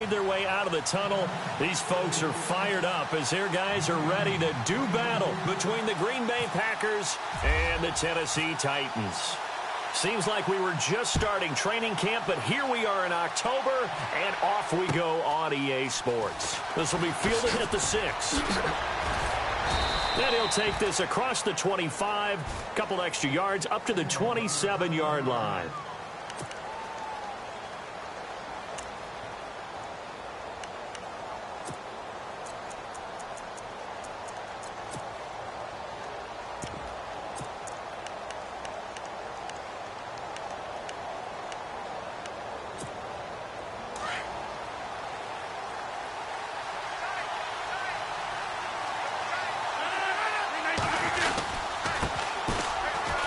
made their way out of the tunnel. These folks are fired up as their guys are ready to do battle between the Green Bay Packers and the Tennessee Titans. Seems like we were just starting training camp, but here we are in October, and off we go on EA Sports. This will be fielded at the 6. Then he'll take this across the 25, couple extra yards up to the 27-yard line.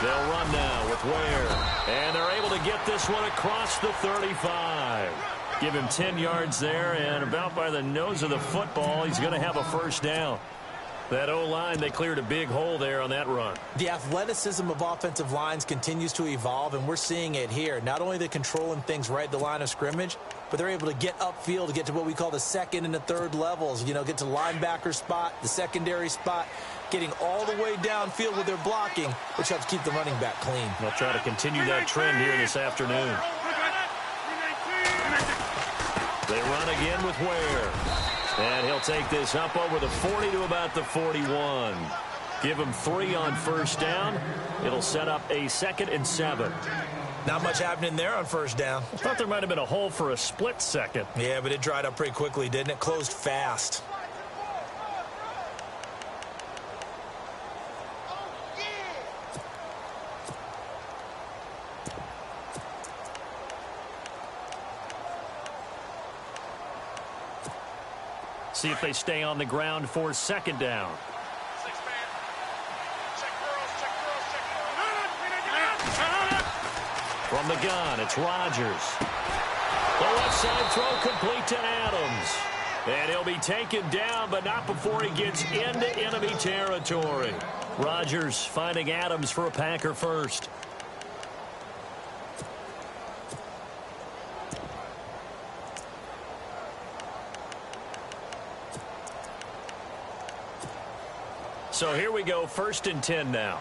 They'll run now with Ware. And they're able to get this one across the 35. Give him 10 yards there, and about by the nose of the football, he's going to have a first down. That O-line, they cleared a big hole there on that run. The athleticism of offensive lines continues to evolve, and we're seeing it here. Not only are they controlling things right at the line of scrimmage, but they're able to get upfield to get to what we call the second and the third levels. You know, get to the linebacker spot, the secondary spot, getting all the way downfield with their blocking, which helps keep the running back clean. They'll try to continue that trend here this afternoon. They run again with Ware. And he'll take this up over the 40 to about the 41. Give him 3 on first down. It'll set up a 2nd and 7. Not much happening there on first down. I thought there might have been a hole for a split second. Yeah, but it dried up pretty quickly, didn't it? Closed fast. See if they stay on the ground for 2nd down. From the gun, it's Rodgers. The left side throw complete to Adams. And he'll be taken down, but not before he gets into enemy territory. Rodgers finding Adams for a Packer first. So here we go, 1st and 10 now.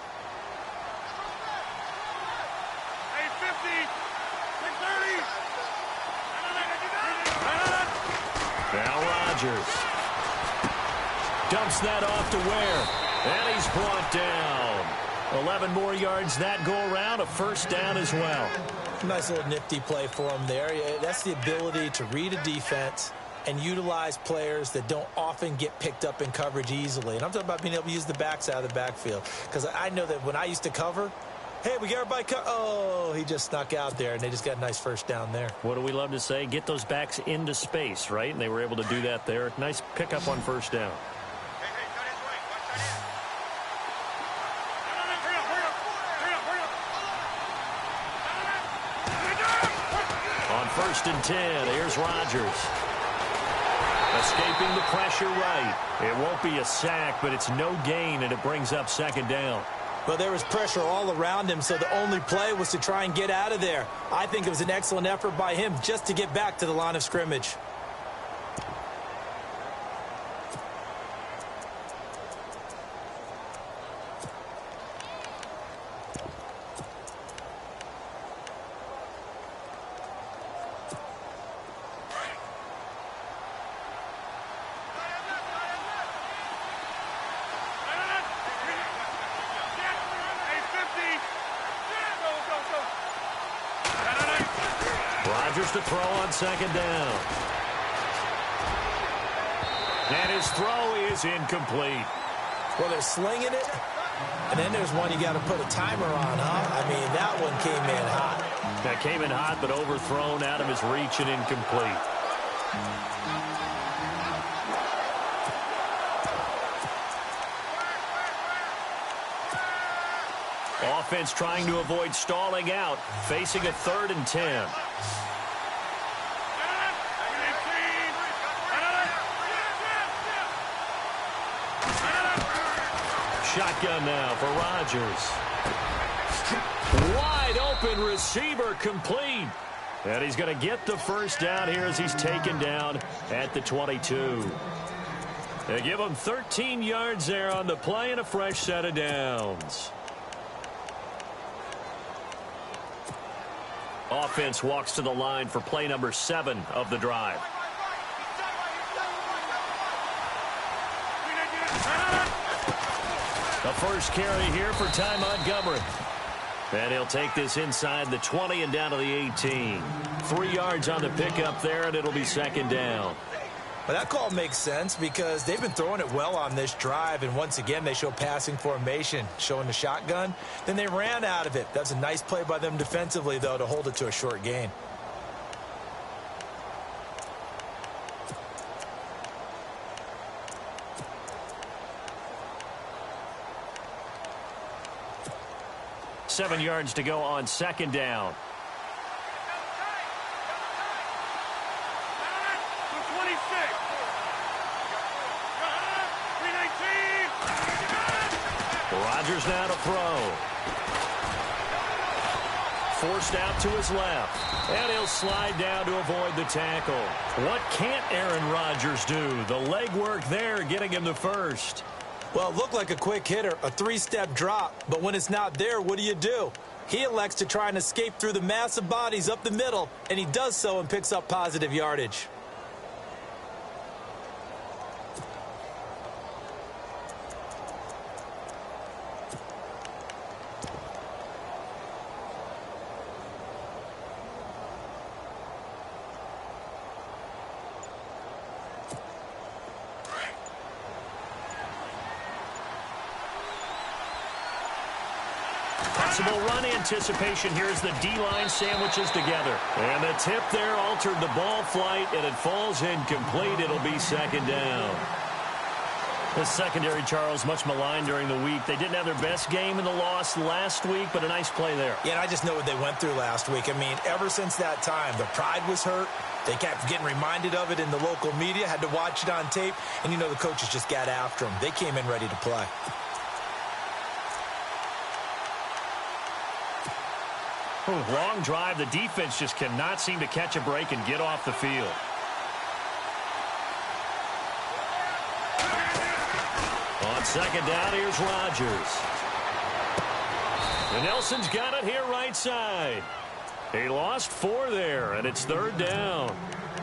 Now Rodgers dumps that off to Ware, and he's brought down. 11 more yards that go around, a first down as well. Nice little nifty play for him there. That's the ability to read a defense and utilize players that don't often get picked up in coverage easily. And I'm talking about being able to use the backs out of the backfield. Because I know that when I used to cover, hey, we got everybody oh, he just snuck out there, and they just got a nice first down there. What do we love to say? Get those backs into space, right? And they were able to do that there. Nice pickup on first down. On 1st and 10, here's Rodgers. Escaping the pressure right. It won't be a sack, but it's no gain, and it brings up 2nd down. Well, there was pressure all around him, so the only play was to try and get out of there. I think it was an excellent effort by him just to get back to the line of scrimmage. Rodgers to throw on 2nd down. And his throw is incomplete. Well, they're slinging it, and then there's one you got to put a timer on, huh? I mean, that one came in hot. That came in hot, but overthrown out of his reach and incomplete. Offense trying to avoid stalling out, facing a 3rd and 10. Shotgun now for Rodgers. Wide open receiver complete. And he's going to get the first down here as he's taken down at the 22. They give him 13 yards there on the play and a fresh set of downs. Offense walks to the line for play number 7 of the drive. The first carry here for Ty Montgomery. And he'll take this inside the 20 and down to the 18. 3 yards on the pickup there, and it'll be second down. Well, that call makes sense because they've been throwing it well on this drive, and once again they show passing formation, showing the shotgun. Then they ran out of it. That's a nice play by them defensively, though, to hold it to a short gain. Seven yards to go on second down. Rodgers now to throw. Forced out to his left. And he'll slide down to avoid the tackle. What can't Aaron Rodgers do? The legwork there getting him the first. Well, it looked like a quick hitter, a 3-step drop. But when it's not there, what do? He elects to try and escape through the massive bodies up the middle, and he does so and picks up positive yardage. Possible run anticipation here as the D-line sandwiches together. And the tip there altered the ball flight, and it falls incomplete. It'll be second down. The secondary, Charles, much maligned during the week. They didn't have their best game in the loss last week, but a nice play there. Yeah, and I just know what they went through last week. I mean, ever since that time, the pride was hurt. They kept getting reminded of it in the local media, had to watch it on tape, and, the coaches just got after them. They came in ready to play. Long drive. The defense just cannot seem to catch a break and get off the field. On second down, here's Rodgers. And Nelson's got it here right side. He lost 4 there, and it's third down.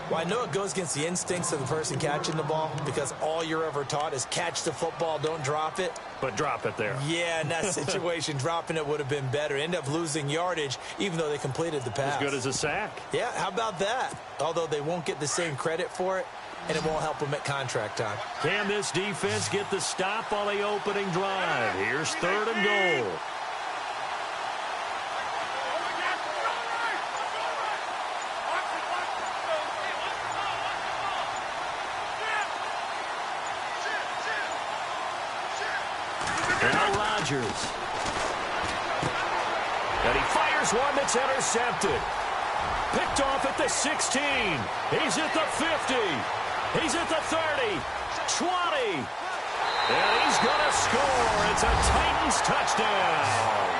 Well, I know it goes against the instincts of the person catching the ball because all you're ever taught is catch the football, don't drop it. But drop it there. Yeah, in that situation, dropping it would have been better. End up losing yardage, even though they completed the pass. As good as a sack. Yeah, how about that? Although they won't get the same credit for it, and it won't help them at contract time. Can this defense get the stop on the opening drive? Here's third and goal. Now Rodgers. And he fires one that's intercepted. Picked off at the 16. He's at the 50. He's at the 30. 20. And he's going to score. It's a Titans touchdown.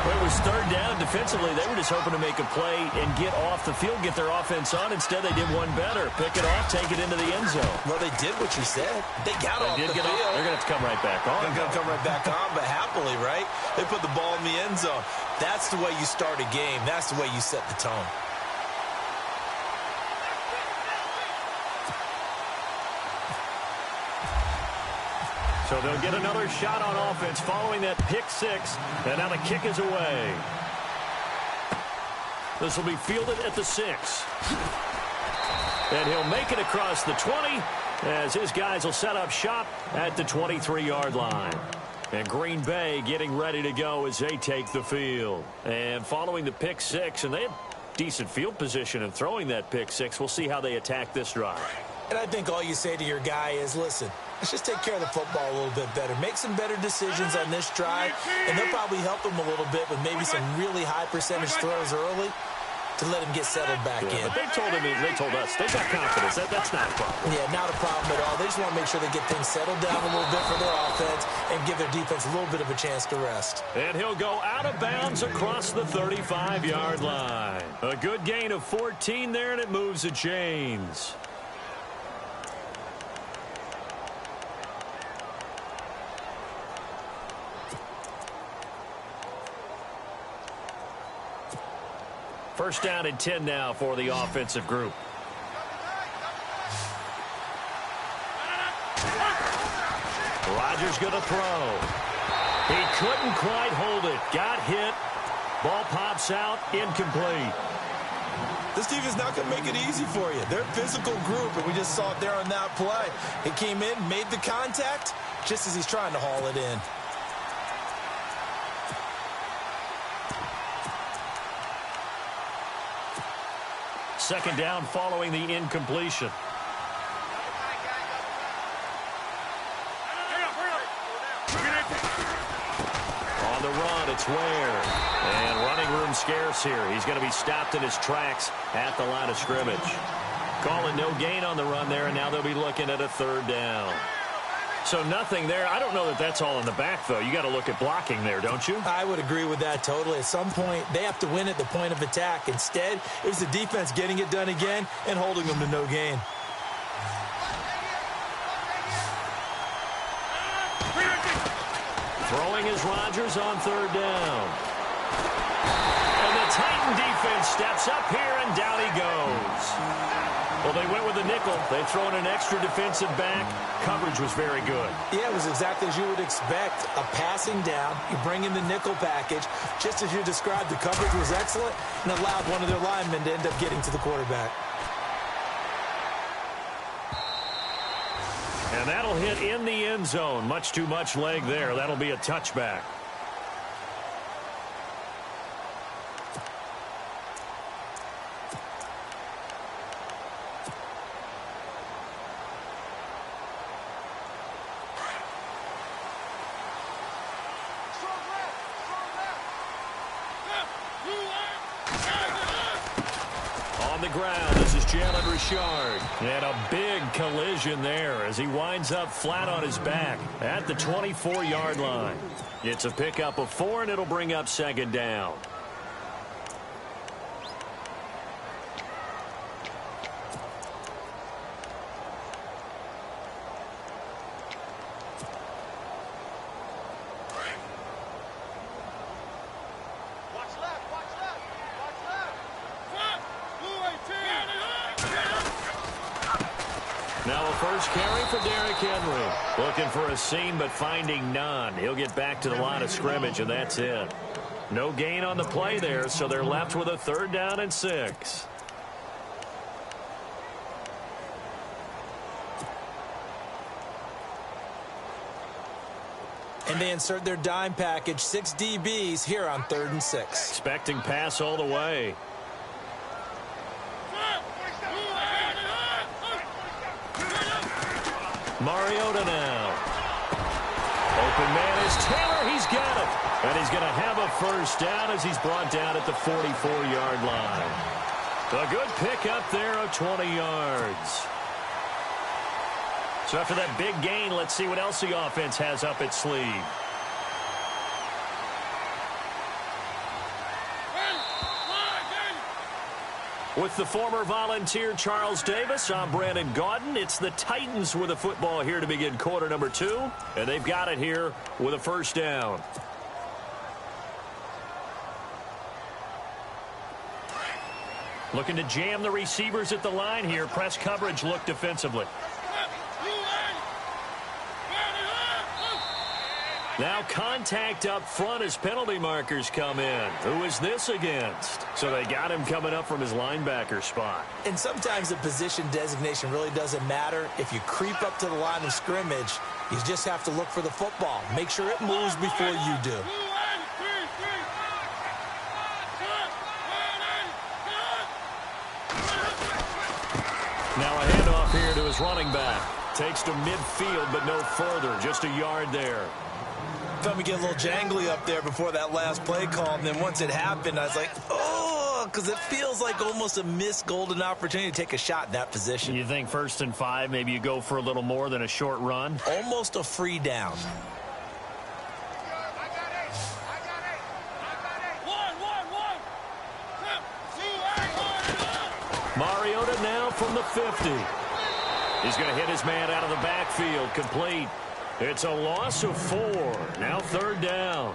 It was third down. Defensively, they were just hoping to make a play and get off the field, get their offense on. Instead, they did one better. Pick it off, take it into the end zone. Well, they did what you said. They got off the field. They're going to have to come right back on. They're going to come right back on, but happily, right? They put the ball in the end zone. That's the way you start a game. That's the way you set the tone. So they'll get another shot on offense following that pick 6. And now the kick is away. This will be fielded at the 6. And he'll make it across the 20 as his guys will set up shop at the 23-yard line. And Green Bay getting ready to go as they take the field. And following the pick 6, and they had decent field position in throwing that pick 6. We'll see how they attack this drive. And I think all you say to your guy is, listen, let's just take care of the football a little bit better. Make some better decisions on this drive, and they'll probably help them a little bit with maybe some really high percentage throws early. to let him get settled back in. But they told us they got confidence. That's not a problem. Yeah, not a problem at all. They just want to make sure they get things settled down a little bit for their offense and give their defense a little bit of a chance to rest. And he'll go out of bounds across the 35-yard line. A good gain of 14 there, and it moves the chains. First down and 10 now for the offensive group. Rodgers going to throw. He couldn't quite hold it. Got hit. Ball pops out. Incomplete. This team is not going to make it easy for you. They're a physical group, and we just saw it there on that play. He came in, made the contact, just as he's trying to haul it in. Second down following the incompletion. On the run, it's Ware. And running room scarce here. He's going to be stopped in his tracks at the line of scrimmage. Calling no gain on the run there, and now they'll be looking at a third down. So nothing there. I don't know that that's all in the back, though. You got to look at blocking there, don't you? I would agree with that totally. At some point, they have to win at the point of attack. Instead, it was the defense getting it done again and holding them to no gain. Throwing is Rodgers on third down. And the Titan defense steps up here, and down he goes. Well, they went with a nickel. They've thrown an extra defensive back. Coverage was very good. Yeah, it was exactly as you would expect. A passing down. You bring in the nickel package. Just as you described, the coverage was excellent and allowed one of their linemen to end up getting to the quarterback. And that'll hit in the end zone. Much too much leg there. That'll be a touchback. On the ground, this is Jalen Richard. And a big collision there as he winds up flat on his back at the 24-yard line. It's a pickup of 4, and it'll bring up second down. Now a first carry for Derrick Henry. Looking for a seam, but finding none. He'll get back to the line of scrimmage, and that's it. No gain on the play there, so they're left with a third down and 6. And they insert their dime package, 6 DBs here on 3rd and 6. Expecting pass all the way. Mariota now. Open man is Taylor. He's got it. And he's going to have a first down as he's brought down at the 44-yard line. A good pickup there of 20 yards. So after that big gain, let's see what else the offense has up its sleeve. With the former Volunteer Charles Davis, I'm Brandon Gaudin. It's the Titans with the football here to begin quarter number 2. And they've got it here with a first down. Looking to jam the receivers at the line here. Press coverage look defensively. Now contact up front as penalty markers come in. Who is this against? So they got him coming up from his linebacker spot. And sometimes the position designation really doesn't matter. If you creep up to the line of scrimmage, you just have to look for the football. Make sure it moves before you do. Now a handoff here to his running back. Takes to midfield, but no further. Just a yard there. Felt me get a little jangly up there before that last play call, and then once it happened, I was like, oh, because it feels like almost a missed golden opportunity to take a shot in that position. You think 1st and 5, maybe you go for a little more than a short run? Almost a free down. Mariota now from the 50. He's going to hit his man out of the backfield, complete. It's a loss of 4. Now 3rd down.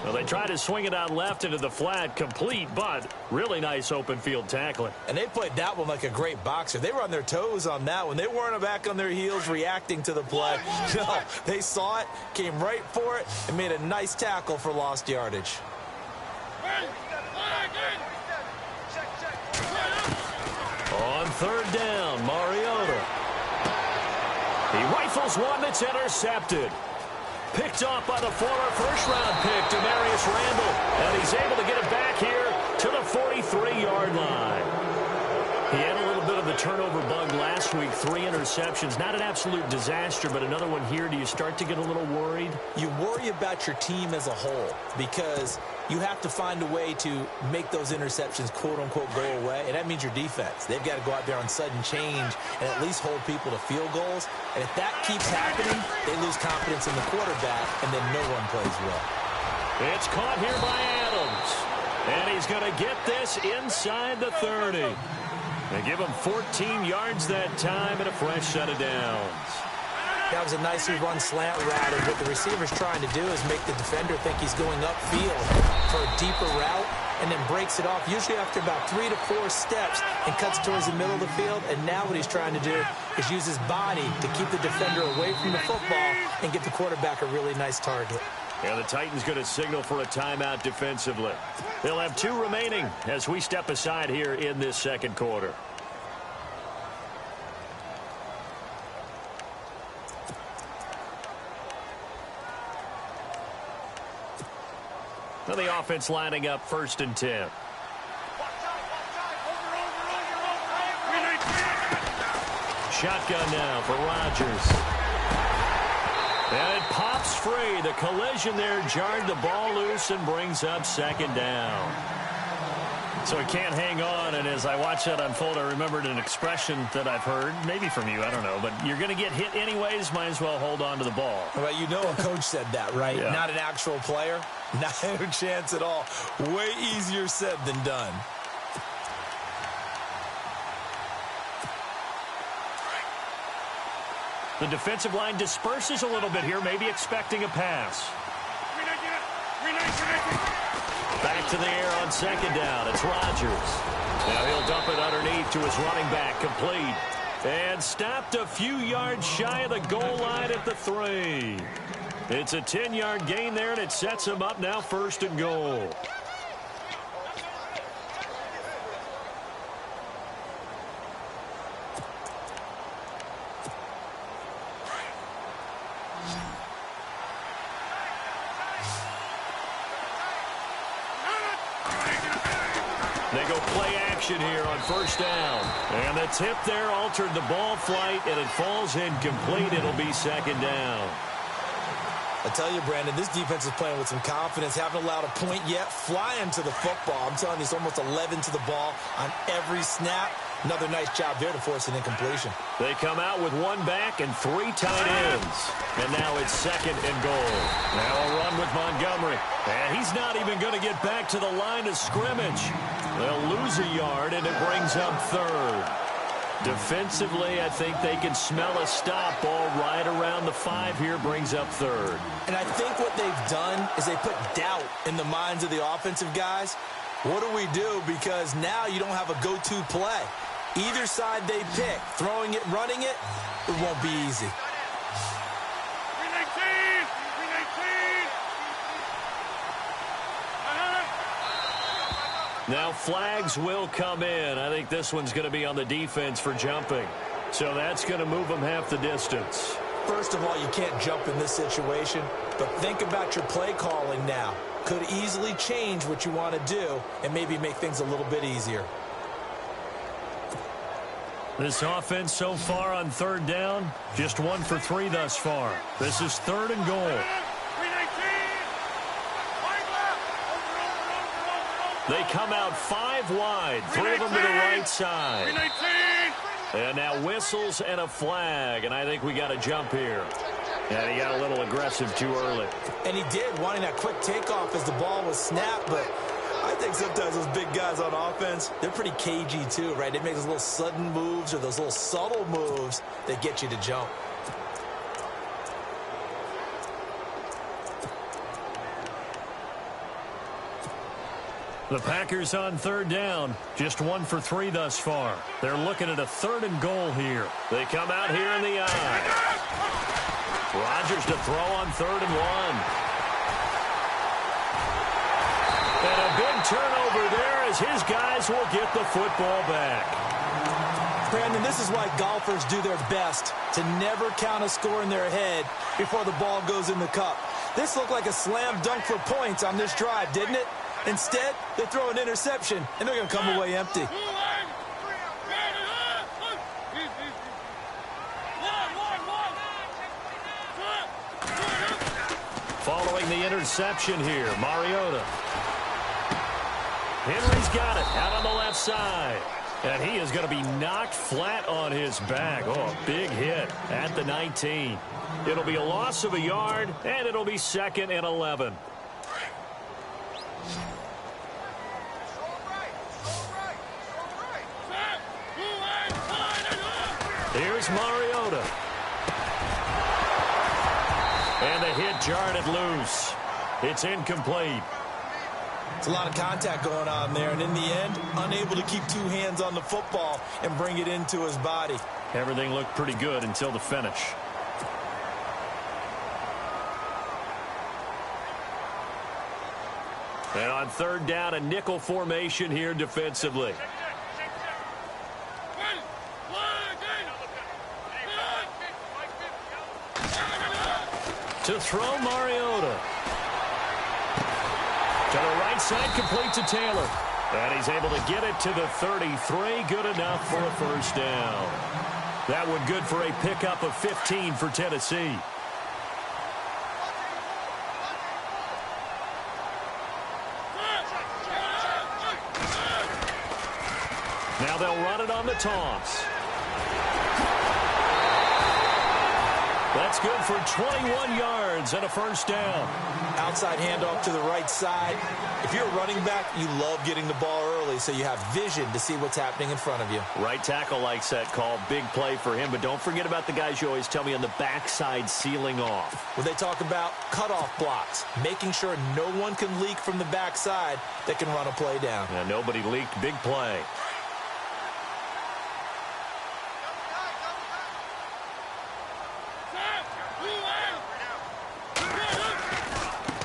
Well, they tried to swing it out left into the flat, complete, but really nice open field tackling. And they played that one like a great boxer. They were on their toes on that one. They weren't back on their heels reacting to the play. No, they saw it, came right for it, and made a nice tackle for lost yardage. On 3rd down, Mariota. He rifles one that's intercepted. Picked off by the former first-round pick, Demarius Randall. And he's able to get it back here to the 43-yard line. He had a little bit of the turnover bug last week, 3 interceptions. Not an absolute disaster, but another one here. Do you start to get a little worried? You worry about your team as a whole because you have to find a way to make those interceptions, quote-unquote, go away, and that means your defense. They've got to go out there on sudden change and at least hold people to field goals. And if that keeps happening, they lose confidence in the quarterback, and then no one plays well. It's caught here by Adams. And he's going to get this inside the 30. They give him 14 yards that time and a fresh set of downs. That was a nicely run slant route, and what the receiver's trying to do is make the defender think he's going upfield for a deeper route and then breaks it off, usually after about 3 to 4 steps, and cuts towards the middle of the field. And now what he's trying to do is use his body to keep the defender away from the football and get the quarterback a really nice target. And the Titans going to signal for a timeout defensively. They'll have 2 remaining as we step aside here in this second quarter. Now the offense lining up 1st and 10. Shotgun now for Rodgers. And it pops free. The collision there jarred the ball loose and brings up 2nd down. So he can't hang on, and as I watch that unfold, I remembered an expression that I've heard, maybe from you, I don't know, but you're going to get hit anyways, might as well hold on to the ball. Well, you know a coach said that, right? Yeah. Not an actual player. Not a chance at all. Way easier said than done. The defensive line disperses a little bit here, maybe expecting a pass. Back to the air on 2nd down. It's Rodgers. Now he'll dump it underneath to his running back, complete. And stopped a few yards shy of the goal line at the 3. It's a 10-yard gain there, and it sets him up now 1st and goal. They go play action here on 1st down. And the tip there altered the ball flight, and it falls incomplete. It'll be 2nd down. I tell you, Brandon, this defense is playing with some confidence. Haven't allowed a point yet. Flying to the football. I'm telling you, it's almost 11 to the ball on every snap. Another nice job there to force an incompletion. They come out with 1 back and 3 tight ends. And now it's 2nd and goal. Now a run with Montgomery. And he's not even going to get back to the line of scrimmage. They'll lose a yard, and it brings up 3rd. Defensively, I think they can smell a stop. Ball right around the 5 here, brings up 3rd. And I think what they've done is they put doubt in the minds of the offensive guys. What do we do? Because now you don't have a go-to play. Either side they pick, throwing it, running it, it won't be easy. Now flags will come in. I think this one's going to be on the defense for jumping. So that's going to move them half the distance. First of all, you can't jump in this situation, but think about your play calling now. Could easily change what you want to do and maybe make things a little bit easier. This offense so far on 3rd down, just 1 for 3 thus far. This is 3rd and goal. They come out 5 wide, 3 of them to the right side. And now whistles and a flag, and I think we got a jump here. And he got a little aggressive too early. And he did, wanting that quick takeoff as the ball was snapped, but I think sometimes those big guys on offense, they're pretty cagey too, right? They make those little sudden moves or those little subtle moves that get you to jump. The Packers on 3rd down. Just 1 for 3 thus far. They're looking at a 3rd and goal here. They come out here in the eye. Rodgers to throw on 3rd and 1. And a big turnover there as his guys will get the football back. Brandon, this is why golfers do their best to never count a score in their head before the ball goes in the cup. This looked like a slam dunk for points on this drive, didn't it? Instead, they throw an interception, and they're going to come away empty. Following the interception here, Mariota. Henry's got it out on the left side. And he is going to be knocked flat on his back. Oh, a big hit at the 19. It'll be a loss of a yard, and it'll be 2nd and 11. Here's Mariota. And the hit jarred it loose. It's incomplete. It's a lot of contact going on there, and in the end, unable to keep 2 hands on the football and bring it into his body. Everything looked pretty good until the finish. And on 3rd down, a nickel formation here defensively. To throw, Mariota. To the right side, complete to Taylor. And he's able to get it to the 33. Good enough for a 1st down. That one good for a pickup of 15 for Tennessee. Now they'll run it on the toss. That's good for 21 yards and a 1st down. Outside handoff to the right side. If you're a running back, you love getting the ball early so you have vision to see what's happening in front of you. Right tackle likes that call. Big play for him, but don't forget about the guys you always tell me on the backside sealing off. When they talk about cutoff blocks, making sure no one can leak from the backside that can run a play down. Yeah, nobody leaked. Big play.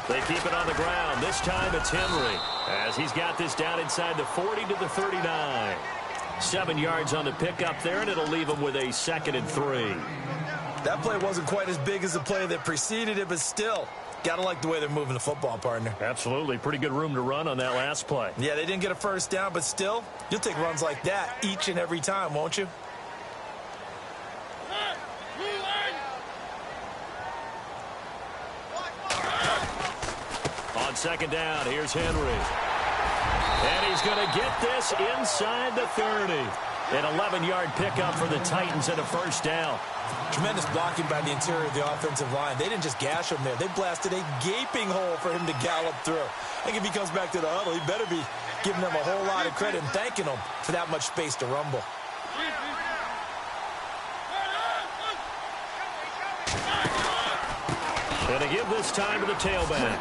They keep it on the ground. This time it's Henry, as he's got this down inside the 40 to the 39. 7 yards on the pickup there, and it'll leave him with a 2nd and 3. That play wasn't quite as big as the play that preceded it, but still, gotta like the way they're moving the football, partner. Absolutely. Pretty good room to run on that last play. Yeah, they didn't get a 1st down, but still, you'll take runs like that each and every time, won't you? On 2nd down, here's Henry. And he's going to get this inside the 30. An 11-yard pickup for the Titans and a 1st down. Tremendous blocking by the interior of the offensive line. They didn't just gash him there. They blasted a gaping hole for him to gallop through. I think if he comes back to the huddle, he better be giving them a whole lot of credit and thanking them for that much space to rumble. And to give this time to the tailback.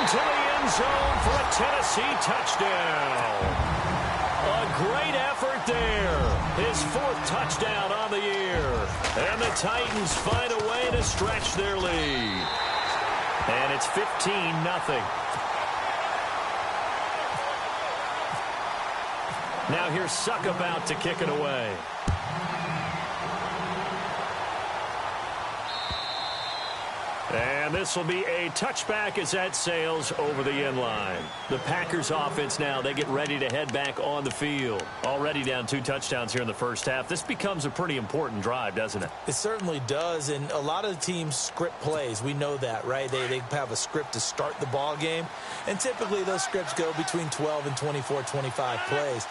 To the end zone for a Tennessee touchdown. A great effort there. His 4th touchdown on the year. And the Titans find a way to stretch their lead. And it's 15-0. Now here's Suck about to kick it away. And And this will be a touchback as that sails over the end line. The Packers offense now, they get ready to head back on the field. Already down 2 touchdowns here in the first half. This becomes a pretty important drive, doesn't it? It certainly does, and a lot of teams script plays. We know that, right? They have a script to start the ball game, and typically those scripts go between 12 and 24, 25 plays.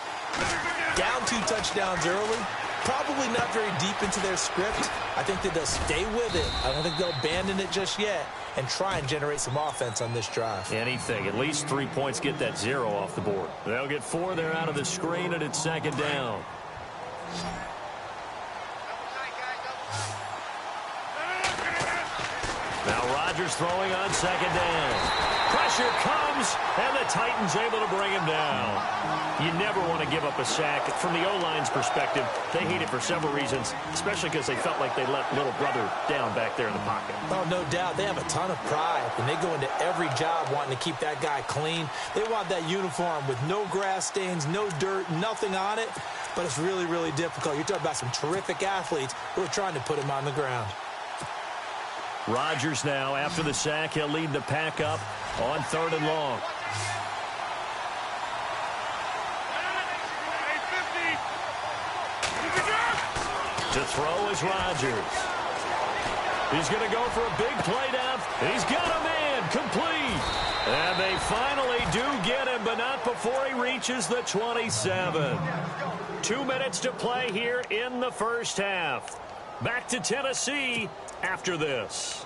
Down 2 touchdowns early, probably not very deep into their script. I think that they'll stay with it. I don't think they'll abandon it just yet and try and generate some offense on this drive. Anything. At least 3 points, get that 0 off the board. They'll get 4 there out of the screen, and it's second down. Now Rodgers throwing on second down. Pressure comes, and the Titans able to bring him down. You never want to give up a sack. From the O-line's perspective, they hate it for several reasons, especially because they felt like they let little brother down back there in the pocket. Oh, no doubt. They have a ton of pride, and they go into every job wanting to keep that guy clean. They want that uniform with no grass stains, no dirt, nothing on it, but it's really, really difficult. You're talking about some terrific athletes who are trying to put him on the ground. Rodgers now, after the sack, he'll lead the pack up on 3rd and long. To throw is Rodgers. He's going to go for a big play down. He's got a man, complete. And they finally do get him, but not before he reaches the 27. 2 minutes to play here in the first half. Back to Tennessee after this.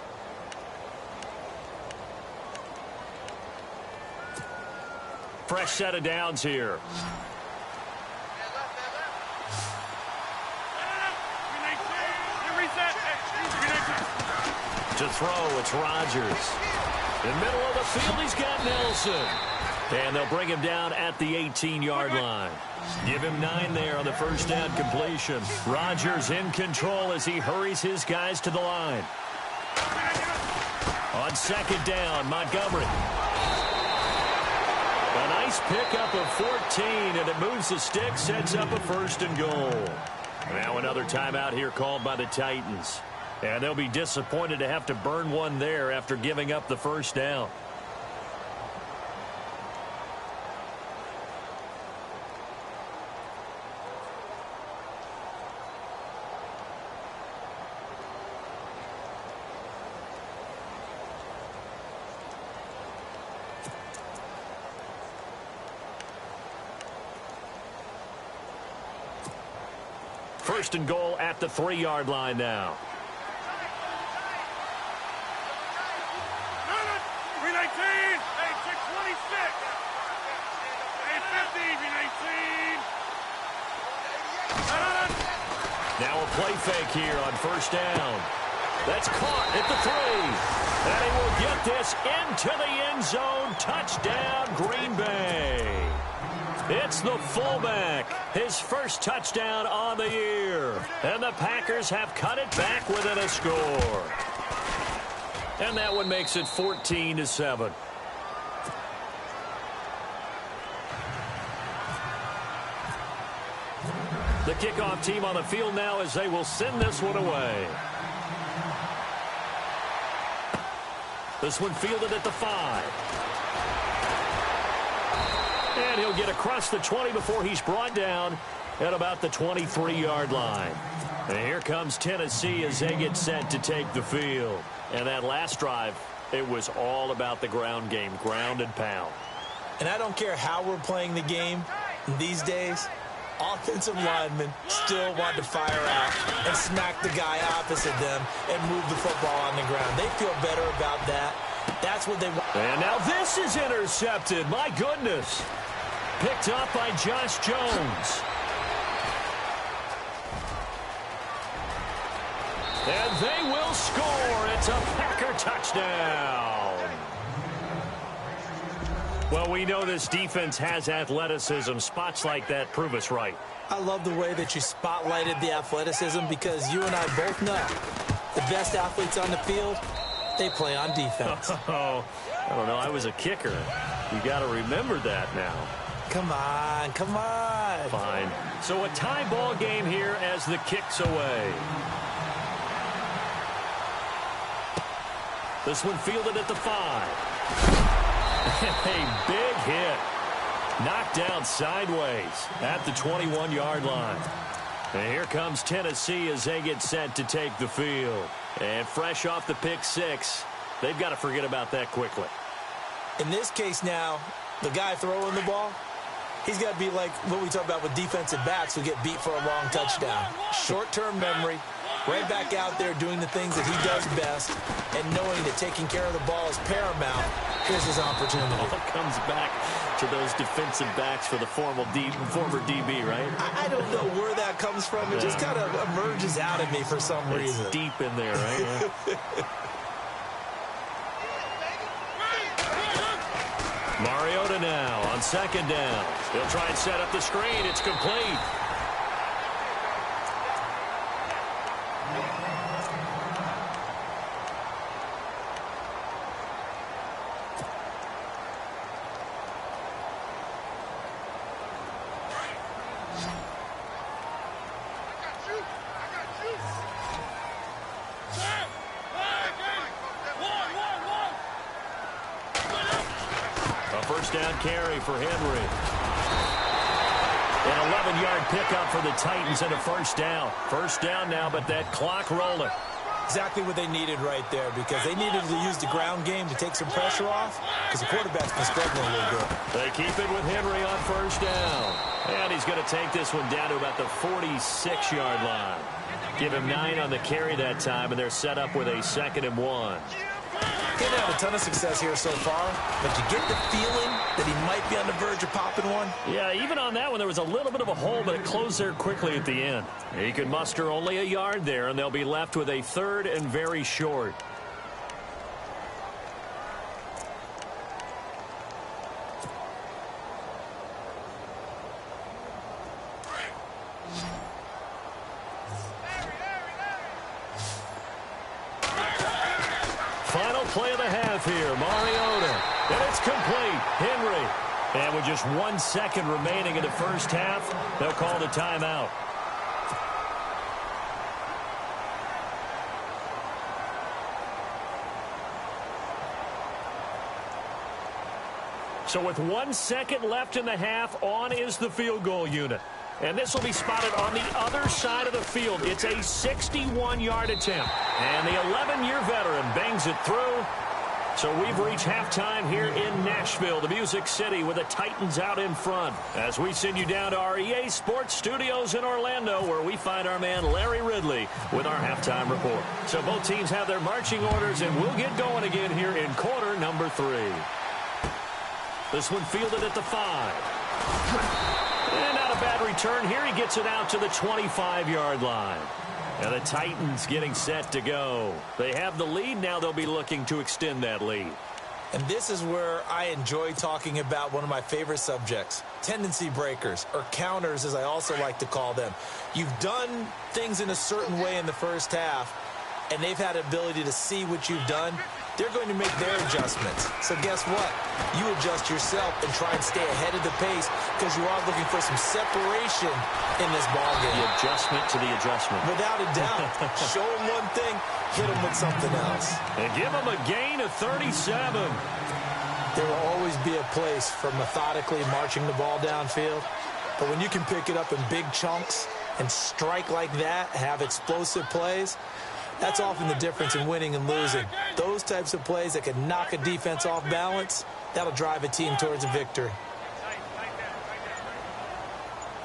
Fresh set of downs here. To throw, it's Rodgers. In the middle of the field, he's got Nelson. And they'll bring him down at the 18-yard line. Give him 9 there on the first down completion. Rodgers in control as he hurries his guys to the line. On second down, Montgomery. A nice pickup of 14, and it moves the stick, sets up a 1st and goal. Now another timeout here called by the Titans. And they'll be disappointed to have to burn one there after giving up the first down. First and goal at the 3-yard line now. Now a play fake here on first down. That's caught at the 3. And he will get this into the end zone. Touchdown, Green Bay. It's the fullback. His first touchdown on the year. And the Packers have cut it back within a score. And that one makes it 14-7. The kickoff team on the field now as they will send this one away. This one fielded at the 5. And he'll get across the 20 before he's brought down at about the 23-yard line. And here comes Tennessee as they get set to take the field. And that last drive, it was all about the ground game, ground and pound. And I don't care how we're playing the game these days, offensive linemen still want to fire out and smack the guy opposite them and move the football on the ground. They feel better about that. That's what they want. And now this is intercepted. My goodness. Picked up by Josh Jones. And they will score. It's a Packer touchdown. Well, we know this defense has athleticism. Spots like that prove us right. I love the way that you spotlighted the athleticism because you and I both know the best athletes on the field, they play on defense. Oh, I don't know. I was a kicker. You got to remember that now. Come on, come on. Fine. So a tie ball game here as the kick's away. This one fielded at the 5. A big hit. Knocked down sideways at the 21-yard line. And here comes Tennessee as they get set to take the field. And fresh off the pick 6, they've got to forget about that quickly. In this case now, the guy throwing the ball, he's got to be like what we talk about with defensive backs who get beat for a long touchdown. Short-term memory, right back out there doing the things that he does best, and knowing that taking care of the ball is paramount. Here's his opportunity. All comes back to those defensive backs for the former DB, right? I don't know where that comes from. It just kind of emerges out of me for some reason. It's deep in there, right? Mariota now on second down. He'll try and set up the screen. It's complete. Down carry for Henry. An 11-yard pickup for the Titans and a first down. First down now, but that clock rolling. Exactly what they needed right there, because they needed to use the ground game to take some pressure off, because the quarterback's been struggling a little bit. They keep it with Henry on first down. And he's going to take this one down to about the 46-yard line. Give him 9 on the carry that time, and they're set up with a 2nd and 1. He didn't have a ton of success here so far, but you get the feeling that he might be on the verge of popping one. Yeah, even on that one, there was a little bit of a hole, but it closed there quickly at the end. He could muster only a yard there, and they'll be left with a 3rd and very short. Final play of the half here, Mariota. And it's complete. Henry. And with just 1 second remaining in the first half, they'll call the timeout. So with 1 second left in the half, on is the field goal unit. And this will be spotted on the other side of the field. It's a 61-yard attempt. And the 11-year veteran bangs it through. So we've reached halftime here in Nashville, the Music City, with the Titans out in front. As we send you down to our EA Sports Studios in Orlando, where we find our man Larry Ridley with our halftime report. So both teams have their marching orders, and we'll get going again here in quarter number 3. This one fielded at the 5. And not a bad return here. He gets it out to the 25-yard line. And the Titans getting set to go. They have the lead. Now they'll be looking to extend that lead. And this is where I enjoy talking about one of my favorite subjects, tendency breakers, or counters, as I also like to call them. You've done things in a certain way in the first half, and they've had the ability to see what you've done. They're going to make their adjustments. So guess what? You adjust yourself and try and stay ahead of the pace, because you are looking for some separation in this ballgame. The adjustment to the adjustment. Without a doubt. Show them one thing, hit them with something else. And give them a gain of 37. There will always be a place for methodically marching the ball downfield. But when you can pick it up in big chunks and strike like that, have explosive plays, that's often the difference in winning and losing. Those types of plays that can knock a defense off balance, that'll drive a team towards a victory.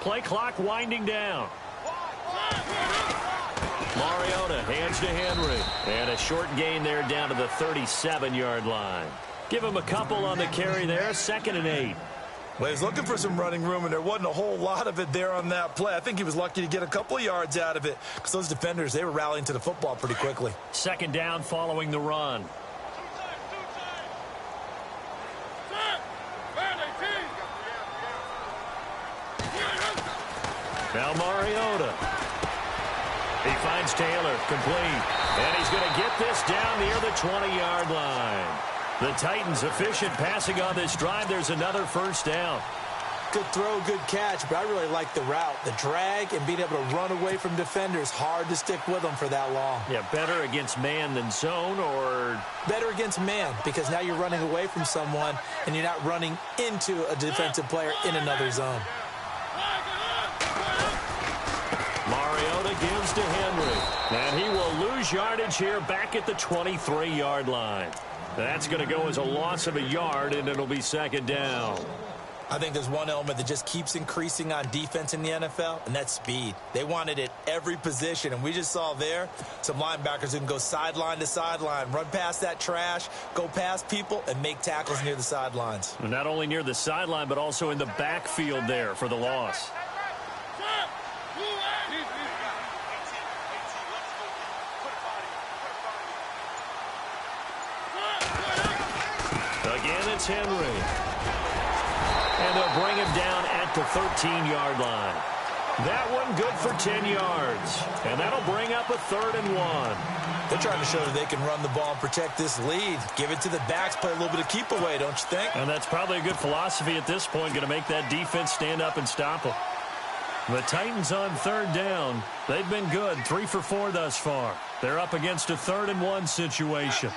Play clock winding down. Mariota hands to Henry. And a short gain there down to the 37-yard line. Give him a couple on the carry there, 2nd and 8. Well, he's looking for some running room, and there wasn't a whole lot of it there on that play. I think he was lucky to get a couple of yards out of it, because those defenders, they were rallying to the football pretty quickly. 2nd down following the run. Now Mariota. He finds Taylor, complete. And he's going to get this down near the 20-yard line. The Titans efficient passing on this drive. There's another first down. Good throw, good catch, but I really like the route. The drag and being able to run away from defenders, hard to stick with them for that long. Yeah, better against man than zone, or? Better against man, because now you're running away from someone and you're not running into a defensive player in another zone. Mariota gives to Henry, and he will lose yardage here back at the 23-yard line. That's going to go as a loss of a yard, and it'll be second down. I think there's one element that just keeps increasing on defense in the NFL, and that's speed. They want it at every position, and we just saw there some linebackers who can go sideline to sideline, run past that trash, go past people, and make tackles near the sidelines. Not only near the sideline, but also in the backfield there for the loss. Again, it's Henry. And they'll bring him down at the 13-yard line. That one good for 10 yards. And that'll bring up a 3rd and 1. They're trying to show that they can run the ball and protect this lead. Give it to the backs, play a little bit of keep away, don't you think? And that's probably a good philosophy at this point, going to make that defense stand up and stop them. The Titans on 3rd down. They've been good, 3 for 4 thus far. They're up against a 3rd and 1 situation.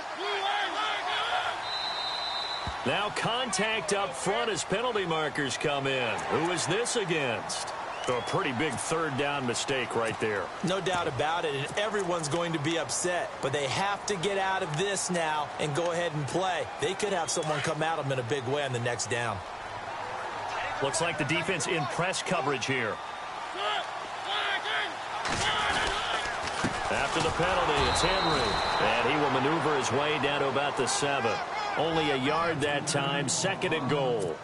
Now contact up front as penalty markers come in. Who is this against? A pretty big 3rd down mistake right there. No doubt about it, and everyone's going to be upset. But they have to get out of this now and go ahead and play. They could have someone come at them in a big way on the next down. Looks like the defense in press coverage here. After the penalty, it's Henry. And he will maneuver his way down to about the 7. Only a yard that time, 2nd and goal.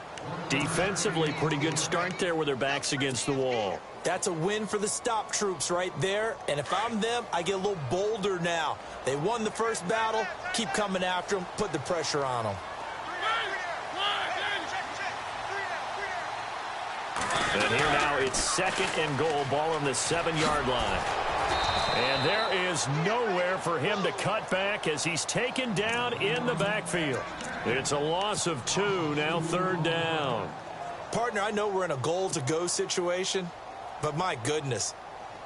Defensively, pretty good start there with their backs against the wall. That's a win for the stop troops right there. And if I'm them, I get a little bolder now. They won the first battle. Keep coming after them. Put the pressure on them. And here now it's 2nd and goal. Ball on the 7-yard line. And there is nowhere for him to cut back as he's taken down in the backfield. It's a loss of 2, now 3rd down. Partner, I know we're in a goal-to-go situation, but my goodness,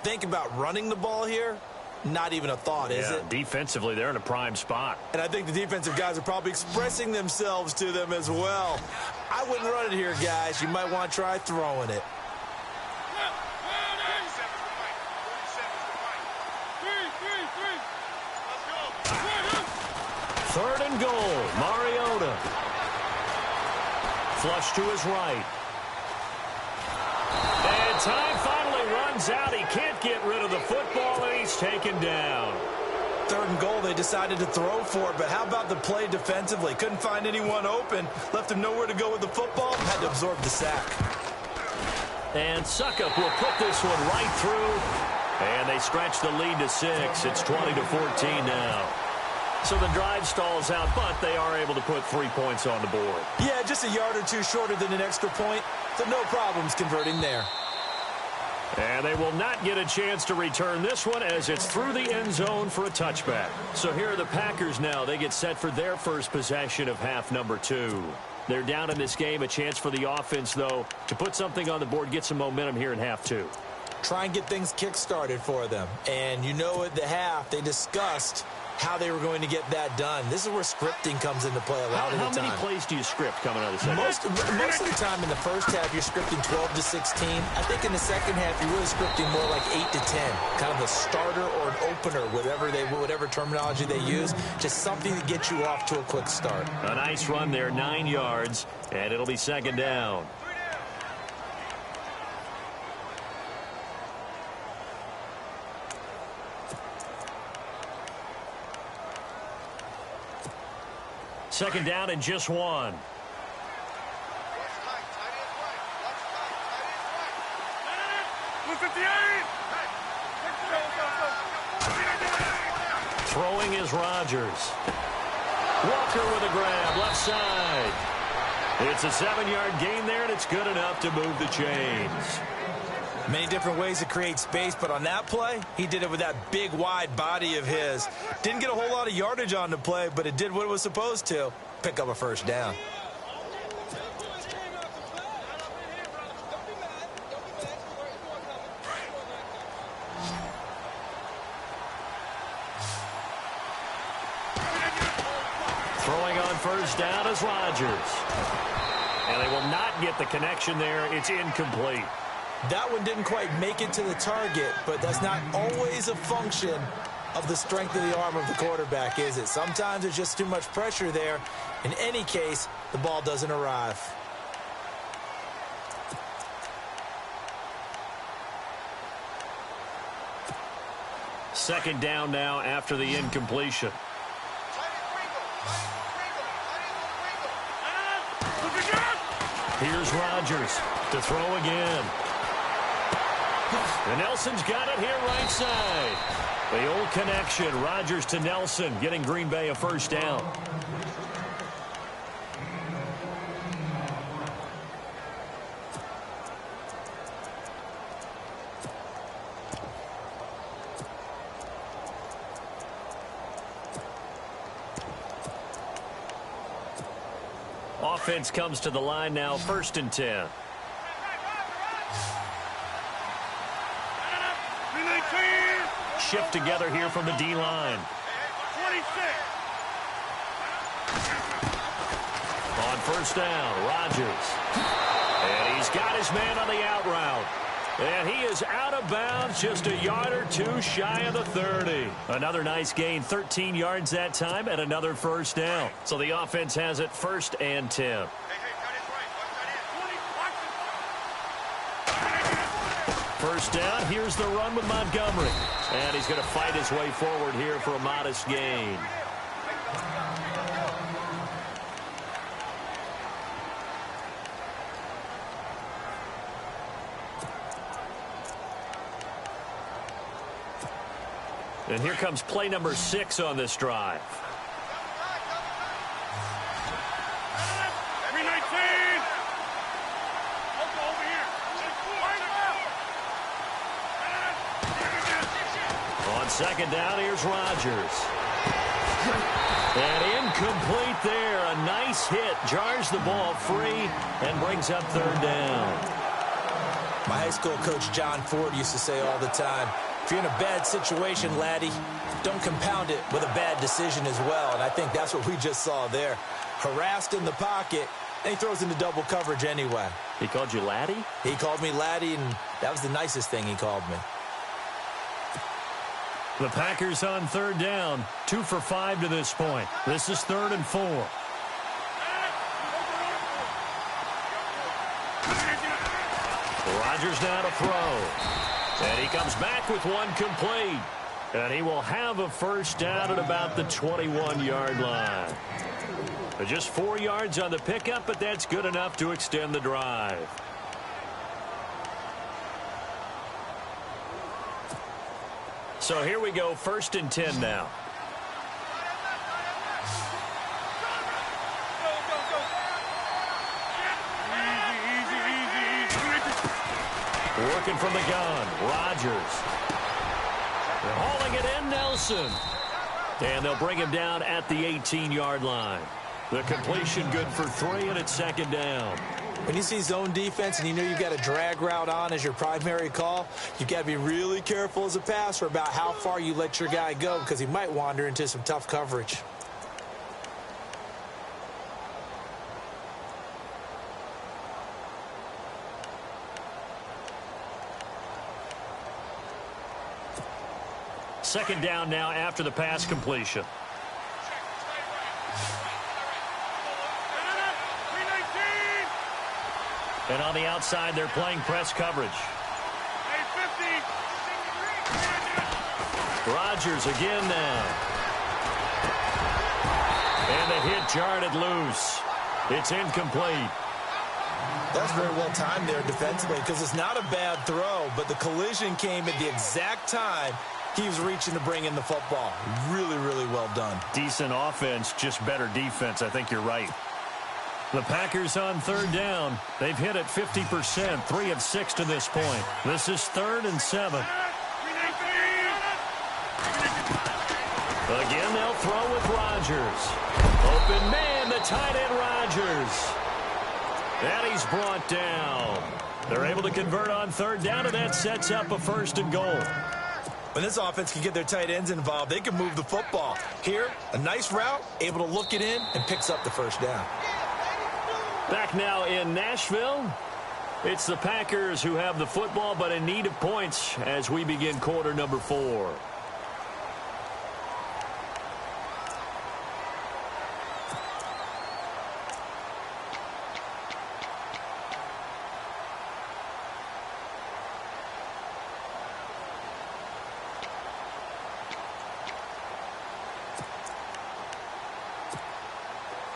think about running the ball here. Not even a thought, is it? Defensively, they're in a prime spot. And I think the defensive guys are probably expressing themselves to them as well. I wouldn't run it here, guys. You might want to try throwing it. Third and goal, Mariota. Flush to his right. And time finally runs out. He can't get rid of the football, and he's taken down. 3rd and goal, they decided to throw for it, but how about the play defensively? Couldn't find anyone open, left him nowhere to go with the football, had to absorb the sack. And Suckup will put this one right through, and they stretch the lead to 6. It's 20-14 now. So the drive stalls out, but they are able to put 3 points on the board. Yeah, just a yard or two shorter than an extra point, so no problems converting there. And they will not get a chance to return this one as it's through the end zone for a touchback. So here are the Packers now. They get set for their first possession of half number 2. They're down in this game. A chance for the offense, though, to put something on the board, get some momentum here in half 2. Try and get things kick-started for them. And you know at the half, they discussed how they were going to get that done. This is where scripting comes into play a lot of the time. How many plays do you script coming out of the second? Most of the time in the first half, you're scripting 12 to 16. I think in the second half, you're really scripting more like 8 to 10. Kind of a starter or an opener, whatever terminology they use. Just something to get you off to a quick start. A nice run there, 9 yards, and it'll be second down. Second down and just 1. Throwing is Rodgers. Walker with a grab, left side. It's a 7-yard gain there, and it's good enough to move the chains. Many different ways to create space, but on that play, he did it with that big, wide body of his. Didn't get a whole lot of yardage on the play, but it did what it was supposed to. Pick up a first down. first down is Rodgers. And they will not get the connection there. It's incomplete. That one didn't quite make it to the target, but that's not always a function of the strength of the arm of the quarterback, is it? Sometimes there's just too much pressure there. In any case, the ball doesn't arrive. Second down now after the incompletion. Here's Rodgers to throw again. And Nelson's got it here right side. The old connection, Rodgers to Nelson, getting Green Bay a first down. Offense comes to the line now, 1st and 10. Shift together here from the D-line. On first down, Rodgers. And he's got his man on the out route. And he is out of bounds, just a yard or two shy of the 30. Another nice gain, 13 yards that time, and another first down. So the offense has it 1st and 10. First down, here's the run with Montgomery. And he's going to fight his way forward here for a modest gain. And here comes play number 6 on this drive. On second down, here's Rodgers. And incomplete there. A nice hit. Jars the ball free and brings up 3rd down. My high school coach, John Ford, used to say all the time, if you're in a bad situation, laddie, don't compound it with a bad decision as well. And I think that's what we just saw there. Harassed in the pocket, and he throws into double coverage anyway. He called you laddie? He called me laddie, and that was the nicest thing he called me. The Packers on 3rd down, 2 for 5 to this point. This is 3rd and 4. Rodgers now to throw. And he comes back with one complete. And he will have a first down at about the 21-yard line. Just 4 yards on the pickup, but that's good enough to extend the drive. So here we go, 1st and 10 now. Working from the gun, Rodgers. They're hauling it in, Nelson. And they'll bring him down at the 18-yard line. The completion good for 3, and it's 2nd down. When you see zone defense and you know you've got a drag route on as your primary call, you've got to be really careful as a passer about how far you let your guy go because he might wander into some tough coverage. Second down now after the pass completion. And on the outside, they're playing press coverage. Rodgers again now. And the hit jarred it loose. It's incomplete. That's very well timed there defensively because it's not a bad throw, but the collision came at the exact time he was reaching to bring in the football. Really, really well done. Decent offense, just better defense. I think you're right. The Packers on 3rd down. They've hit it 50%, 3 of 6 to this point. This is 3rd and 7. Again, they'll throw with Rodgers. Open man, the tight end Rodgers. And he's brought down. They're able to convert on 3rd down, and that sets up a 1st and goal. When this offense can get their tight ends involved, they can move the football. Here, a nice route, able to look it in, and picks up the first down. Back now in Nashville. It's the Packers who have the football, but in need of points as we begin quarter number 4.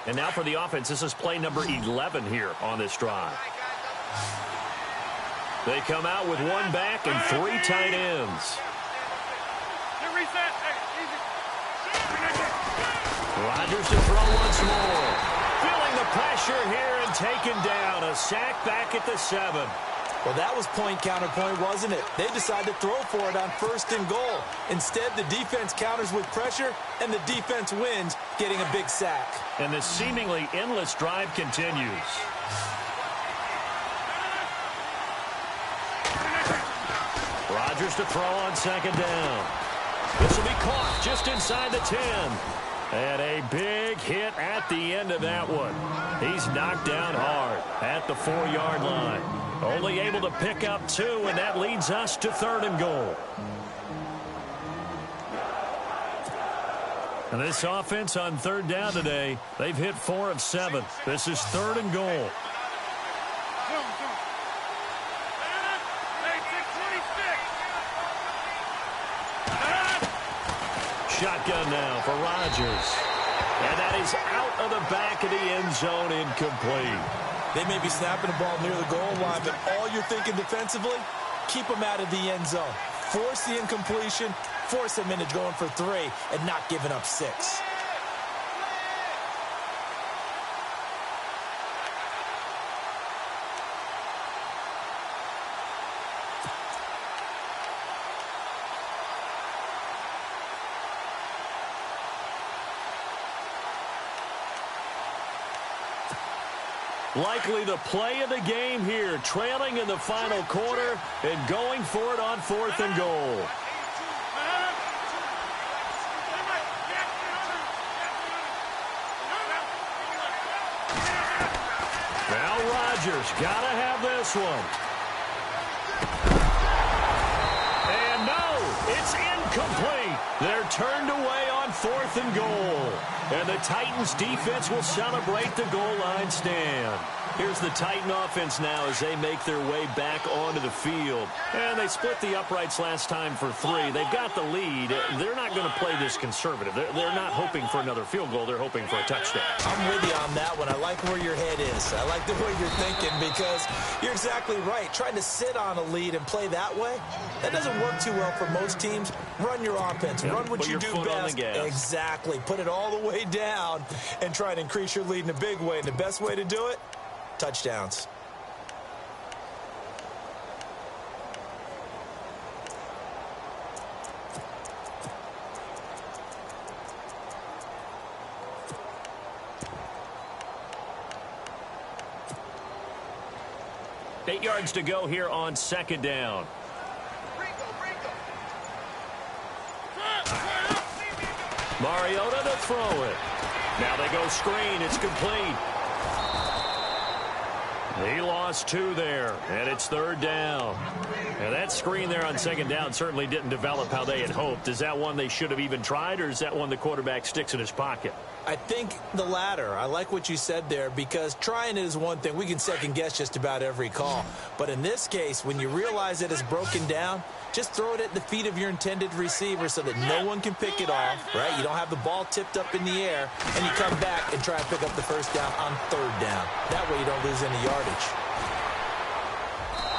And now for the offense, this is play number 11 here on this drive. They come out with one back and 3 tight ends. Rodgers to throw once more. Feeling the pressure here and taken down. A sack back at the 7. Well, that was point counterpoint, wasn't it? They decided to throw for it on 1st and goal. Instead, the defense counters with pressure, and the defense wins, getting a big sack. And the seemingly endless drive continues. Rodgers to throw on 2nd down. This will be caught just inside the 10. And a big hit at the end of that one. He's knocked down hard at the 4-yard line. Only able to pick up 2, and that leads us to 3rd and goal. And this offense on 3rd down today, they've hit 4 of 7. This is 3rd and goal. Shotgun now for Rodgers. And that is out of the back of the end zone, incomplete. They may be snapping the ball near the goal line, but all you're thinking defensively, keep them out of the end zone. Force the incompletion, force them into going for 3, and not giving up 6. Likely the play of the game here, trailing in the final quarter and going for it on 4th and goal. Now Rodgers got to have this one. And no, it's incomplete. They're turned away on 4th and goal. And the Titans defense will celebrate the goal line stand. Here's the Titan offense now as they make their way back onto the field. And they split the uprights last time for 3. They've got the lead. They're not going to play this conservative. They're not hoping for another field goal. They're hoping for a touchdown. I'm with you on that one. I like where your head is. I like the way you're thinking because you're exactly right. Trying to sit on a lead and play that way, that doesn't work too well for most teams. Run your offense. Yep. Run what Put you your do foot best. on the gas. Exactly. Put it all the way down and try and increase your lead in a big way. And the best way to do it, touchdowns. Eight yards to go here on 2nd down. Mariota to throw it. Now they go screen. It's complete. He lost 2 there, and it's 3rd down. And that screen there on 2nd down certainly didn't develop how they had hoped. Is that one they should have even tried, or is that one the quarterback sticks in his pocket? I think the latter. I like what you said there because trying it is one thing. We can second-guess just about every call. But in this case, when you realize it is broken down, just throw it at the feet of your intended receiver so that no one can pick it off, right? You don't have the ball tipped up in the air, and you come back and try and pick up the first down on 3rd down. That way you don't lose any yardage.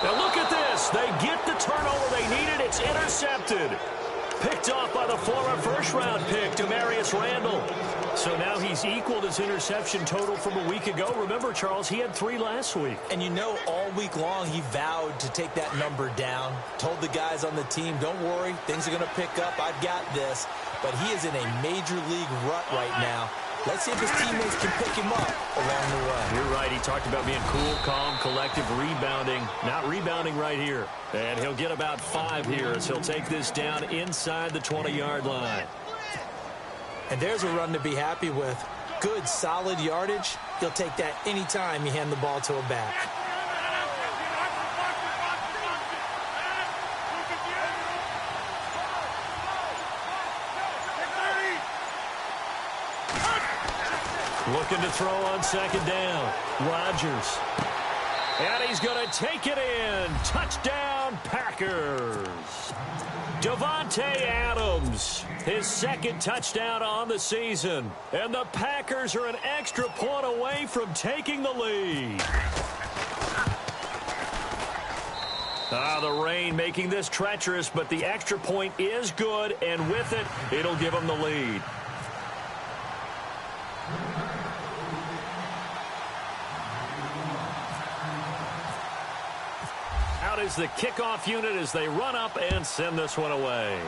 Now look at this. They get the turnover they needed. It's intercepted. Picked off by the former first-round pick, Demarius Randall. So now he's equaled his interception total from a week ago. Remember, Charles, he had 3 last week. And you know, all week long he vowed to take that number down. Told the guys on the team, don't worry, things are going to pick up. I've got this. But he is in a major league rut right now. Let's see if his teammates can pick him up along the way. You're right. He talked about being cool, calm, collective, rebounding. Not rebounding right here. And he'll get about 5 here as he'll take this down inside the 20-yard line. And there's a run to be happy with. Good, solid yardage. He'll take that anytime you hand the ball to a back. Looking to throw on second down. Rodgers. And he's going to take it in. Touchdown, Packers. Davante Adams, his second touchdown on the season. And the Packers are an extra point away from taking the lead. The rain making this treacherous, but the extra point is good, and with it, it'll give them the lead. Out is the kickoff unit as they run up and send this one away.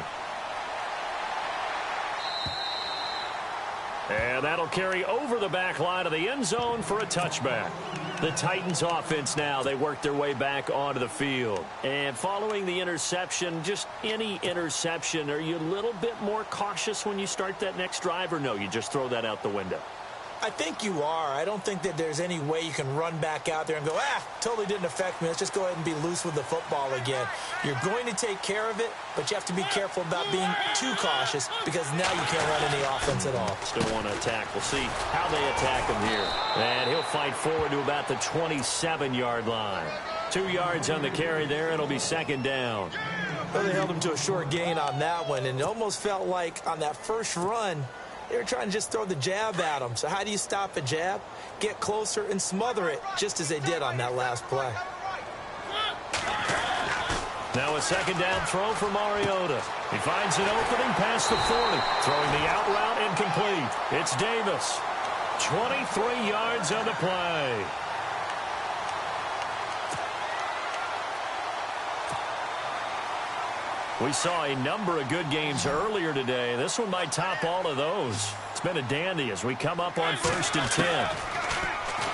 And that'll carry over the back line of the end zone for a touchback. The Titans offense now, they work their way back onto the field. And following the interception, just any interception, are you a little bit more cautious when you start that next drive, or no, you just throw that out the window? I think you are. I don't think that there's any way you can run back out there and go, totally didn't affect me. Let's just go ahead and be loose with the football again. You're going to take care of it, but you have to be careful about being too cautious because now you can't run any offense at all. Still want to attack. We'll see how they attack him here. And he'll fight forward to about the 27-yard line. 2 yards on the carry there. It'll be second down. Well, they held him to a short gain on that one, and it almost felt like on that first run, they were trying to just throw the jab at him. So how do you stop a jab? Get closer and smother it, just as they did on that last play. Now a second down throw for Mariota. He finds an opening past the 40. Throwing the out route incomplete. It's Davis. 23 yards on the play. We saw a number of good games earlier today. This one might top all of those. It's been a dandy as we come up on 1st and 10.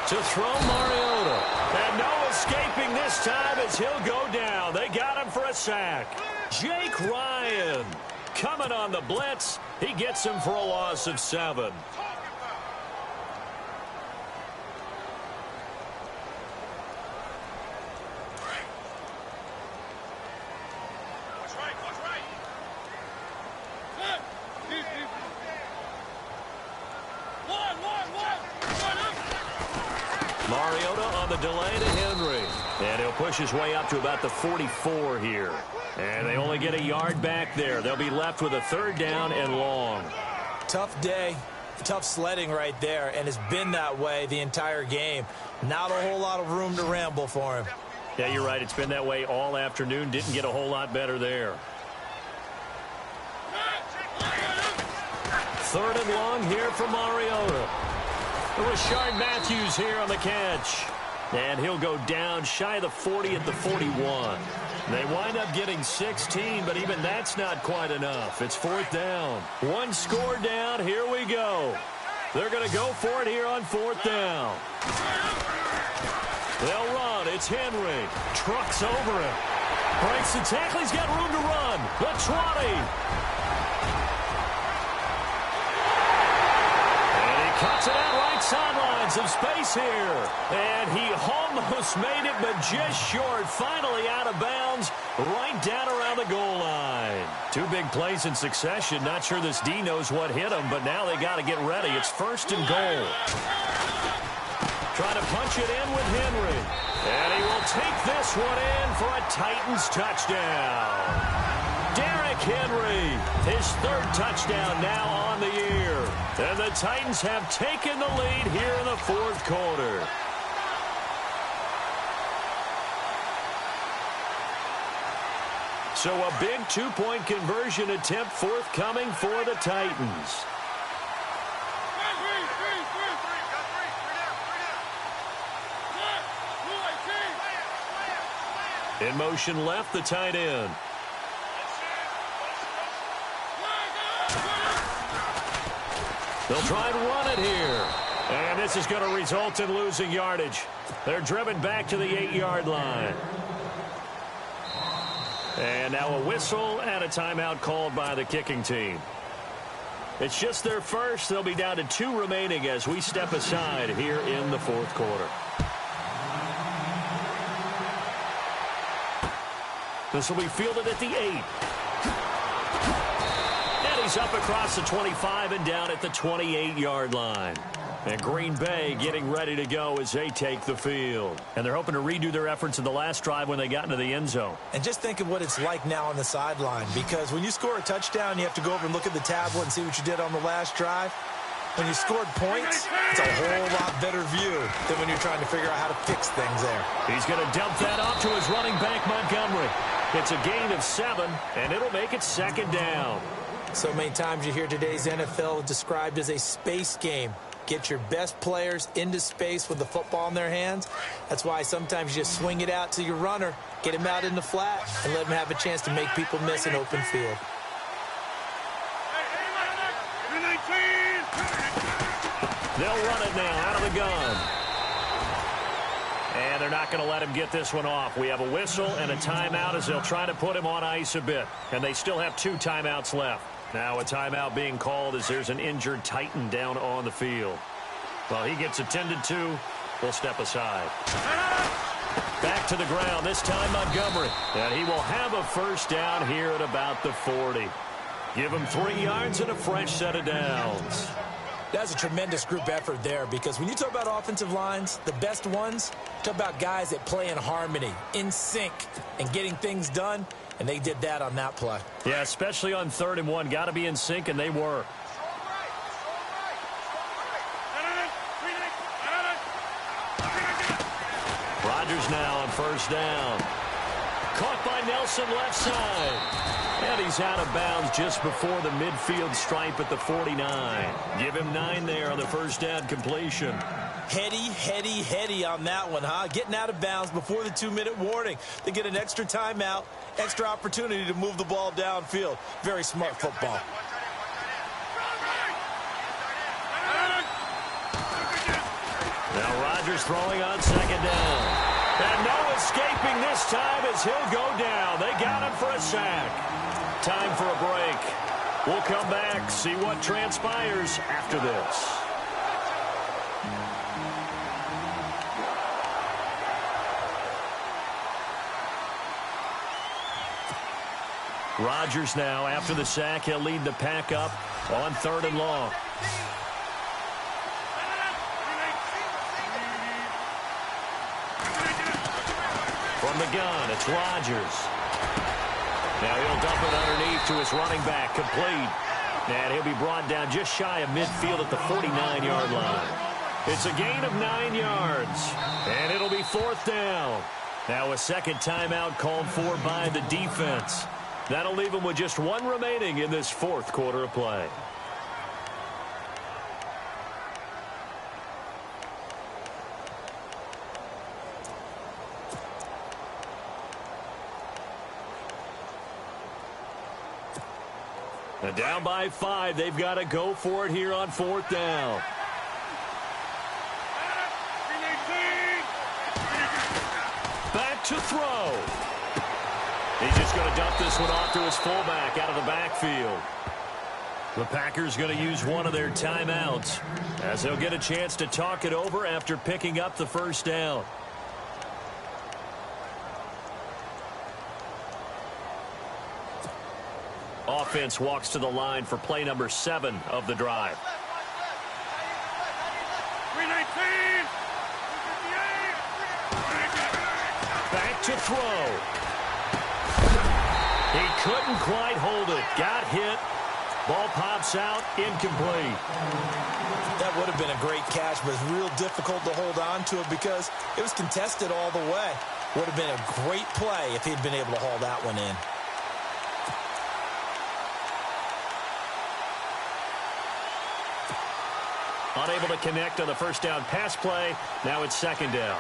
To throw Mariota. And no escaping this time as he'll go down. They got him for a sack. Jake Ryan coming on the blitz. He gets him for a loss of 7. Mariota on the delay to Henry. And he'll push his way up to about the 44 here. And they only get a yard back there. They'll be left with a 3rd down and long. Tough day. Tough sledding right there. And it's been that way the entire game. Not a whole lot of room to ramble for him. Yeah, you're right. It's been that way all afternoon. Didn't get a whole lot better there. 3rd and long here for Mariota. Rashard Matthews here on the catch. And he'll go down shy of the 40 at the 41. They wind up getting 16, but even that's not quite enough. It's 4th down. 1 score down. Here we go. They're going to go for it here on 4th down. They'll run. It's Henry. Trucks over him. Breaks the tackle. He's got room to run. The 20. Cuts it out right sideline. Some space here. And he almost made it, but just short. Finally out of bounds, right down around the goal line. 2 big plays in succession. Not sure this D knows what hit him, but now they got to get ready. It's 1st and goal. Trying to punch it in with Henry. And he will take this one in for a Titans touchdown. Derrick Henry, his 3rd touchdown now on the year. And the Titans have taken the lead here in the 4th quarter. So a big 2-point conversion attempt forthcoming for the Titans. In motion left, the tight end. They'll try and run it here. And this is going to result in losing yardage. They're driven back to the 8-yard line. And now a whistle and a timeout called by the kicking team. It's just their first. They'll be down to 2 remaining as we step aside here in the fourth quarter. This will be fielded at the 8. And he's up across the 25 and down at the 28-yard line. And Green Bay getting ready to go as they take the field. And they're hoping to redo their efforts in the last drive when they got into the end zone. And just think of what it's like now on the sideline, because when you score a touchdown, you have to go over and look at the tablet and see what you did on the last drive. When you scored points, it's a whole lot better view than when you're trying to figure out how to fix things there. He's going to dump that off to his running back, Montgomery. It's a gain of 7, and it'll make it second down. So many times you hear today's NFL described as a space game. Get your best players into space with the football in their hands. That's why sometimes you just swing it out to your runner, get him out in the flat, and let him have a chance to make people miss an open field. They'll run it now out of the gun. And they're not going to let him get this one off. We have a whistle and a timeout as they'll try to put him on ice a bit. And they still have 2 timeouts left. Now a timeout being called as there's an injured Titan down on the field. Well, he gets attended to. We'll step aside. Back to the ground, this time Montgomery. And he will have a first down here at about the 40. Give him 3 yards and a fresh set of downs. That's a tremendous group effort there, because when you talk about offensive lines, the best ones, talk about guys that play in harmony, in sync, and getting things done, and they did that on that play. Yeah, especially on 3rd and 1. Got to be in sync, and they were. Rodgers now on first down. Caught by Nelson left side. And he's out of bounds just before the midfield stripe at the 49. Give him 9 there on the first down completion. Heady on that one, huh? Getting out of bounds before the 2-minute warning. They get an extra timeout, extra opportunity to move the ball downfield. Very smart football. Now Rodgers throwing on second down. And no escaping this time as he'll go down. They got him for a sack. Time for a break. We'll come back, see what transpires after this. Rodgers now, after the sack, he'll lead the pack up on 3rd and long. From the gun, it's Rodgers. Now he'll dump it underneath to his running back, complete. And he'll be brought down just shy of midfield at the 49-yard line. It's a gain of 9 yards, and it'll be 4th down. Now a second timeout called for by the defense. That'll leave them with just 1 remaining in this 4th quarter of play. Now down by 5. They've got to go for it here on 4th down. Back to throw. He's just going to dump this one off to his fullback out of the backfield. The Packers going to use one of their timeouts as they'll get a chance to talk it over after picking up the first down. Offense walks to the line for play number 7 of the drive. Back to throw. He couldn't quite hold it. Got hit. Ball pops out. Incomplete. That would have been a great catch, but it's real difficult to hold on to it because it was contested all the way. Would have been a great play if he'd been able to haul that one in. Unable to connect on the first down pass play. Now it's second down.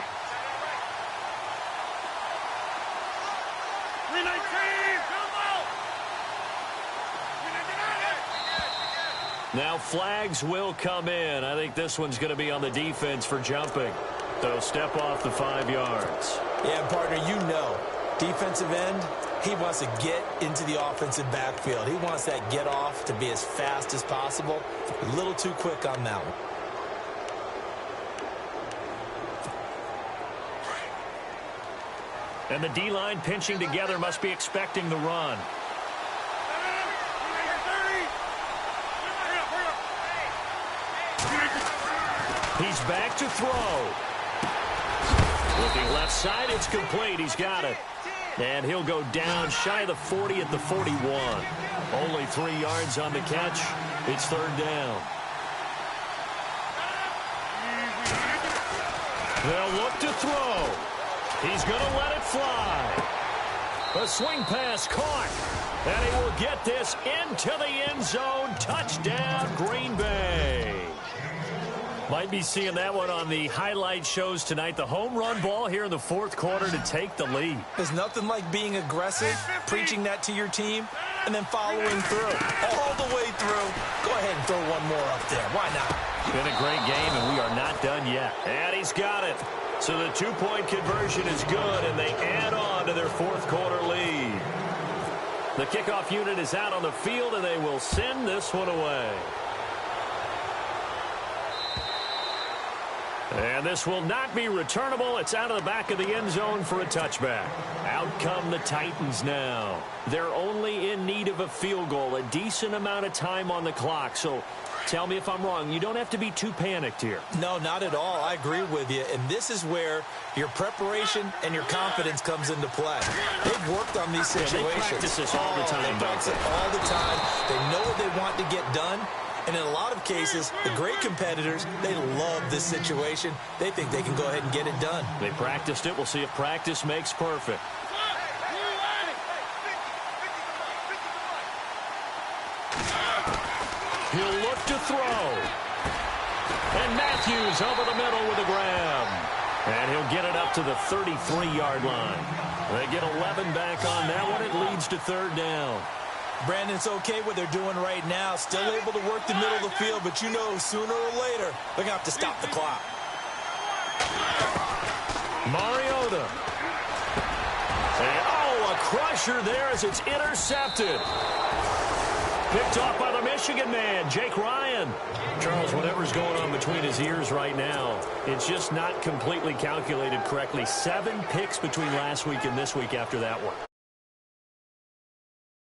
Now flags will come in. I think this one's going to be on the defense for jumping. They'll step off the 5 yards. Yeah, partner, you know, defensive end, he wants to get into the offensive backfield. He wants that get off to be as fast as possible. A little too quick on that one. And the D-line pinching together must be expecting the run. He's back to throw. Looking left side, it's complete. He's got it. And he'll go down shy of the 40 at the 41. Only 3 yards on the catch. It's third down. They'll look to throw. He's going to let it fly. A swing pass caught. And he will get this into the end zone. Touchdown, Green Bay. Might be seeing that one on the highlight shows tonight. The home run ball here in the fourth quarter to take the lead. There's nothing like being aggressive, preaching that to your team, and then following through. All the way through. Go ahead and throw one more up there. Why not? Been a great game, and we are not done yet. And he's got it. So the two-point conversion is good, and they add on to their fourth quarter lead. The kickoff unit is out on the field, and they will send this one away. And this will not be returnable. It's out of the back of the end zone for a touchback. Out come the Titans now. They're only in need of a field goal, a decent amount of time on the clock. So tell me if I'm wrong. You don't have to be too panicked here. No, not at all. I agree with you. And this is where your preparation and your confidence comes into play. They've worked on these situations. Yeah, they practice this all the time. They practice it all the time. They know what they want to get done. And in a lot of cases, the great competitors, they love this situation. They think they can go ahead and get it done. They practiced it. We'll see if practice makes perfect. He'll look to throw. And Matthews over the middle with a grab. And he'll get it up to the 33-yard line. They get 11 back on that one. It leads to third down. Brandon, it's okay what they're doing right now. Still able to work the middle of the field, but you know sooner or later they're going to have to stop the clock. Mariota. And, a crusher there as it's intercepted. Picked off by the Michigan man, Jake Ryan. Charles, whatever's going on between his ears right now, it's just not completely calculated correctly. 7 picks between last week and this week after that one.